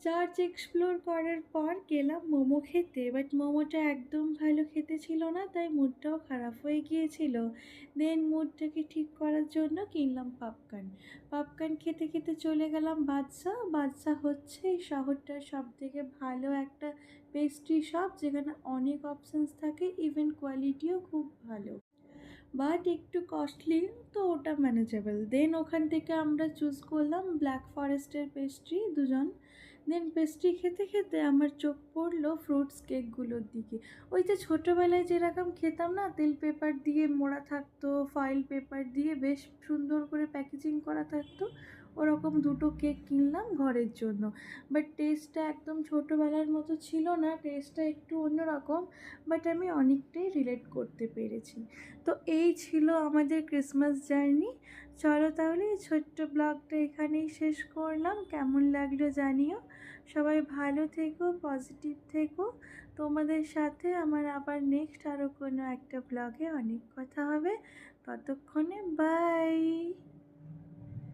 Church explore করার পর গেলাম মোমো খেতে। বাট মোমোটা একদম ভালো খেতে ছিল না, তাই মুডটাও খারাপ হয়ে গিয়েছিল। দেন মুডটাকে ঠিক করার জন্য কিনলাম পপকর্ন। পপকর্ন খেতে খেতে চলে গেলাম বাদশা। বাদশা হচ্ছে এই শহরটার সবথেকে ভালো একটা পেস্ট্রি শপ, যেখানে অনেক অপশানস থাকে, ইভেন কোয়ালিটিও খুব ভালো, বাট একটু কস্টলি, তো ওটা ম্যানেজেবল। দেন ওখান থেকে আমরা চুজ করলাম ব্ল্যাক ফরেস্টের পেস্ট্রি দুজন। দেন পেস্ট্রি খেতে খেতে আমার চোখ পড়লো ফ্রুটস কেকগুলোর দিকে। ওই যে ছোটোবেলায় যেরকম খেতাম না, তেল পেপার দিয়ে মোড়া থাকতো, ফয়েল পেপার দিয়ে বেশ সুন্দর করে প্যাকেজিং করা থাকতো, ওরকম দুটো কেক কিনলাম ঘরের জন্য। বাট টেস্টটা একদম ছোটোবেলার মতো ছিল না, টেস্টটা একটু অন্যরকম, বাট আমি অনেকটাই রিলেট করতে পেরেছি। তো এই ছিল আমাদের ক্রিসমাস জার্নি। চলো তাহলে এই ছোট্ট ব্লগটা এখানেই শেষ করলাম। কেমন লাগলো জানিও। সবাই ভালো থেকো, পজিটিভ থেকো। তোমাদের সাথে আমার আবার নেক্সট আরও কোনো একটা ব্লগে অনেক কথা হবে। ততক্ষণে বাই।